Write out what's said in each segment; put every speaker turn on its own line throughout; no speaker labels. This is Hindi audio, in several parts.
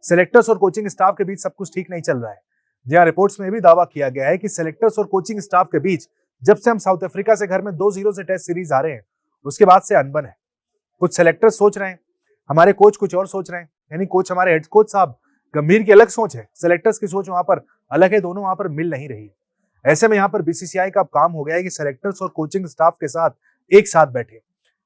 सेलेक्टर्स और कोचिंग स्टाफ के बीच सब कुछ ठीक नहीं चल रहा है। जी हाँ, रिपोर्ट्स में भी दावा किया गया है कि सेलेक्टर्स और कोचिंग स्टाफ के बीच जब से हम साउथ अफ्रीका से घर में 2-0 से टेस्ट सीरीज आ रहे हैं, उसके बाद से अनबन है। कुछ सेलेक्टर्स सोच रहे हैं, हमारे कोच कुछ और सोच रहे हैं, यानी कोच हमारे हेड कोच साहब गंभीर की अलग सोच है, सेलेक्टर्स की सोच वहां पर अलग है, दोनों वहां पर मिल नहीं रही है। ऐसे में यहाँ पर बीसीसीआई का काम हो गया है कि सेलेक्टर्स और कोचिंग स्टाफ के साथ एक साथ बैठे,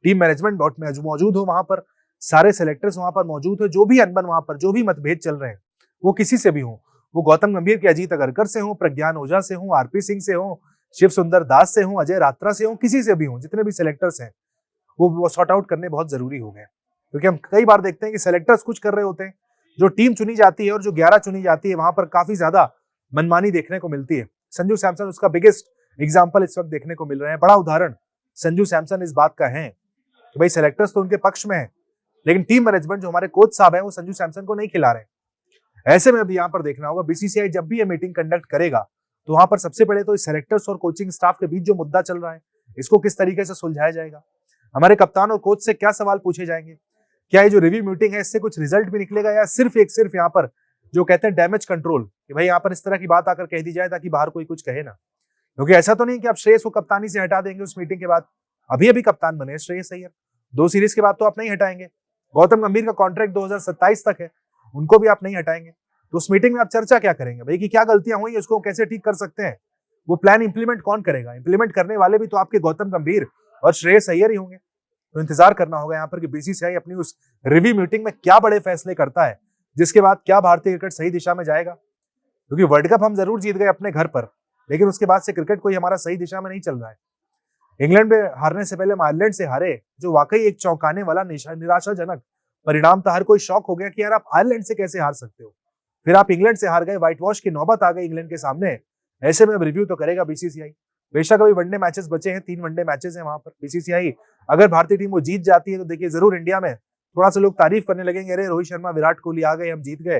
टीम मैनेजमेंट बोर्ड में मौजूद हो, वहां पर सारे सेलेक्टर्स वहां पर मौजूद हो, जो भी अनबन वहां पर जो भी मतभेद चल रहे हैं वो किसी से भी हो, वो गौतम गंभीर के अजीत अगरकर से हो, प्रज्ञान ओझा से हो, आरपी सिंह से हो, शिव सुंदर दास से हो, अजय रात्रा से हो, किसी से भी हो, जितने भी सेलेक्टर्स हैं वो सॉर्ट आउट करने बहुत जरूरी हो गए। क्योंकि हम कई बार देखते हैं कि सेलेक्टर्स कुछ कर रहे होते हैं, जो टीम चुनी जाती है और जो 11 चुनी जाती है वहां पर काफी ज्यादा मनमानी देखने को मिलती है। संजू सैमसन उसका बिगेस्ट एग्जाम्पल इस वक्त देखने को मिल रहे हैं। बड़ा उदाहरण संजू सैमसन इस बात का है कि भाई सेलेक्टर्स तो उनके पक्ष में है, लेकिन टीम मैनेजमेंट जो हमारे कोच साहब हैं वो संजू सैमसन को नहीं खिला रहे। ऐसे में अभी यहाँ पर देखना होगा बीसीसीआई जब भी ये मीटिंग कंडक्ट करेगा तो वहां पर सबसे पहले तो सेलेक्टर्स और कोचिंग स्टाफ के बीच जो मुद्दा चल रहा है इसको किस तरीके से सुलझाया जाएगा, हमारे कप्तान और कोच से क्या सवाल पूछे जाएंगे, क्या ये जो रिव्यू मीटिंग है इससे कुछ रिजल्ट भी निकलेगा या सिर्फ यहाँ पर जो कहते हैं डैमेज कंट्रोल, कि भाई यहाँ पर इस तरह की बात आकर कह दी जाए ताकि बाहर कोई कुछ कहे ना। क्योंकि ऐसा तो नहीं कि आप श्रेयस को कप्तानी से हटा देंगे उस मीटिंग के बाद, अभी कप्तान बने श्रेयस अय्यर, 2 सीरीज के बाद तो आप नहीं हटाएंगे। गौतम गंभीर का कॉन्ट्रैक्ट 2027 तक है, उनको भी आप नहीं हटाएंगे, तो उस मीटिंग में आप चर्चा क्या करेंगे भाई कि क्या गलतियां हुई उसको कैसे ठीक कर सकते हैं, वो प्लान इंप्लीमेंट कौन करेगा, इंप्लीमेंट करने वाले भी तो आपके गौतम गंभीर और श्रेयस अय्यर ही होंगे। तो इंतजार करना होगा यहाँ पर कि बीसीसीआई अपनी उस रिव्यू मीटिंग में क्या बड़े फैसले करता है, जिसके बाद क्या भारतीय क्रिकेट सही दिशा में जाएगा। क्योंकि वर्ल्ड कप हम जरूर जीत गए अपने घर पर, लेकिन उसके बाद से क्रिकेट कोई हमारा सही दिशा में नहीं चल रहा है। इंग्लैंड में हारने से पहले हम आयरलैंड से हारे, जो वाकई एक चौंकाने वाला निराशाजनक परिणाम था। हर कोई शॉक हो गया कि यार आप आयरलैंड से कैसे हार सकते हो, फिर आप इंग्लैंड से हार गए, व्हाइट वॉश की नौबत आ गई इंग्लैंड के सामने। ऐसे में अब रिव्यू तो करेगा बीसीसीआई। बेशक अभी वनडे मैचेस बचे हैं, 3 वनडे मैचेस हैं वहां पर। बीसीसीआई अगर भारतीय टीम वो जीत जाती है तो देखिए जरूर इंडिया में थोड़ा सा लोग तारीफ करने लगेंगे, अरे रोहित शर्मा विराट कोहली आ गए हम जीत गए,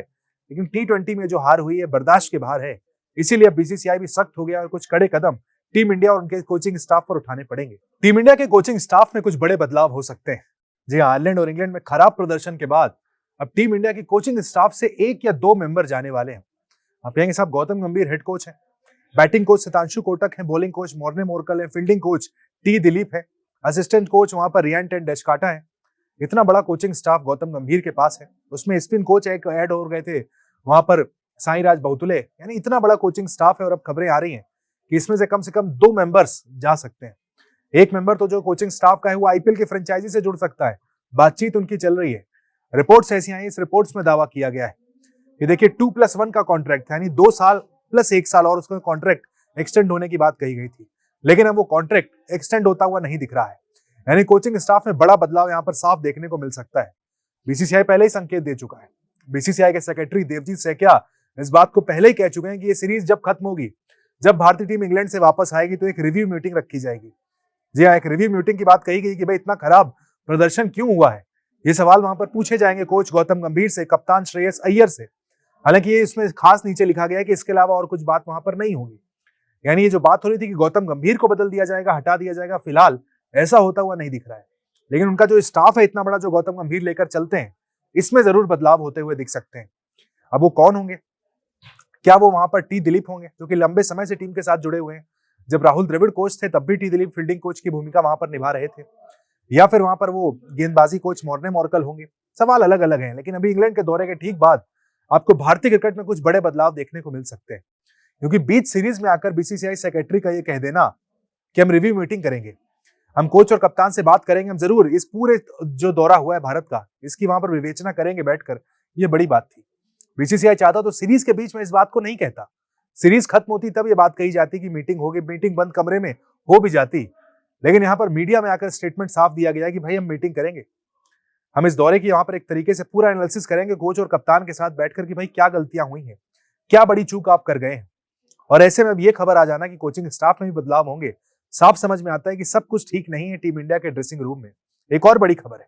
लेकिन T20 में जो हार हुई है बर्दाश्त के बाहर है। इसीलिए अब बीसीसीआई भी सख्त हो गया और कुछ कड़े कदम टीम इंडिया और उनके कोचिंग स्टाफ पर उठाने पड़ेंगे। टीम इंडिया के कोचिंग स्टाफ में कुछ बड़े बदलाव हो सकते हैं। जी हाँ, आयरलैंड और इंग्लैंड में खराब प्रदर्शन के बाद अब टीम इंडिया की कोचिंग स्टाफ से 1 या 2 मेंबर जाने वाले हैं। आप कहेंगे साहब गौतम गंभीर हेड कोच है, बैटिंग कोच सितांशु कोटक है, बॉलिंग कोच मॉर्ने मोरकल है, फील्डिंग कोच टी दिलीप है, असिस्टेंट कोच वहां पर रियान टेन डेस्काटा है। इतना बड़ा कोचिंग स्टाफ गौतम गंभीर के पास है। उसमें स्पिन कोच एक ऐड हो गए थे वहां पर साई राज बहुतुले, यानी इतना बड़ा कोचिंग स्टाफ है। और अब खबरें आ रही हैं कि इसमें से कम 2 मेंबर्स जा सकते हैं। एक मेंबर तो जो कोचिंग स्टाफ का है वो आईपीएल की फ्रेंचाइजी से जुड़ सकता है, बातचीत उनकी चल रही है। रिपोर्ट्स ऐसी आई, इस रिपोर्ट्स में दावा किया गया है कि देखिए 2+1 का कॉन्ट्रैक्ट था, यानी 2 साल प्लस 1 साल और उसका कॉन्ट्रैक्ट एक्सटेंड होने की बात कही गई थी, लेकिन अब वो कॉन्ट्रैक्ट एक्सटेंड होता हुआ नहीं दिख रहा है। यानी कोचिंग स्टाफ में बड़ा बदलाव यहां पर साफ देखने को मिल सकता है। बीसीसीआई पहले ही संकेत दे चुका है। बीसीसीआई के सेक्रेटरी देवजीत सैकिया इस बात को पहले ही कह चुके हैं कि ये सीरीज जब खत्म होगी, जब भारतीय टीम इंग्लैंड से वापस आएगी तो एक रिव्यू मीटिंग रखी जाएगी। जी हाँ, एक रिव्यू मीटिंग की बात कही गई कि भाई इतना खराब प्रदर्शन क्यों हुआ है, ये सवाल वहां पर पूछे जाएंगे कोच गौतम गंभीर से, कप्तान श्रेयस अय्यर से। हालांकि ये इसमें खास नीचे लिखा गया है कि इसके अलावा और कुछ बात वहां पर नहीं होगी। यानी ये जो बात हो रही थी कि गौतम गंभीर को बदल दिया जाएगा, हटा दिया जाएगा, फिलहाल ऐसा होता हुआ नहीं दिख रहा है। लेकिन उनका जो स्टाफ है इतना बड़ा जो गौतम गंभीर लेकर चलते हैं, इसमें जरूर बदलाव होते हुए दिख सकते हैं। अब वो कौन होंगे? क्या वो वहां पर टी दिलीप होंगे जो कि लंबे समय से टीम के साथ जुड़े हुए हैं? जब राहुल द्रविड़ कोच थे तब भी टी दिलीप फील्डिंग कोच की भूमिका वहां पर निभा रहे थे, या फिर वहां पर वो गेंदबाजी कोच मॉर्ने मोरकल होंगे? सवाल अलग अलग हैं, लेकिन अभी इंग्लैंड के दौरे के ठीक बाद आपको भारतीय क्रिकेट में कुछ बड़े बदलाव देखने को मिल सकते हैं। क्योंकि बीच सीरीज में आकर बीसीसीआई सेक्रेटरी का ये कह देना कि हम रिव्यू मीटिंग करेंगे, हम कोच और कप्तान से बात करेंगे, हम जरूर इस पूरे जो दौरा हुआ है भारत का इसकी वहां पर विवेचना करेंगे बैठकर, ये बड़ी बात थी। बीसीसीआई चाहता तो सीरीज के बीच में इस बात को नहीं कहता, सीरीज खत्म होती तब ये बात कही जाती कि मीटिंग होगी, मीटिंग बंद कमरे में हो भी जाती। लेकिन यहाँ पर मीडिया में आकर स्टेटमेंट साफ दिया गया कि भाई हम मीटिंग करेंगे, हम इस दौरे की वहां पर एक तरीके से पूरा एनालिसिस करेंगे कोच और कप्तान के साथ बैठकर कि भाई क्या गलतियां हुई हैं, क्या बड़ी चूक आप कर गए हैं। और ऐसे में अब ये खबर आ जाना कि कोचिंग स्टाफ में भी बदलाव होंगे, साफ समझ में आता है कि सब कुछ ठीक नहीं है टीम इंडिया के ड्रेसिंग रूम में। एक और बड़ी खबर है,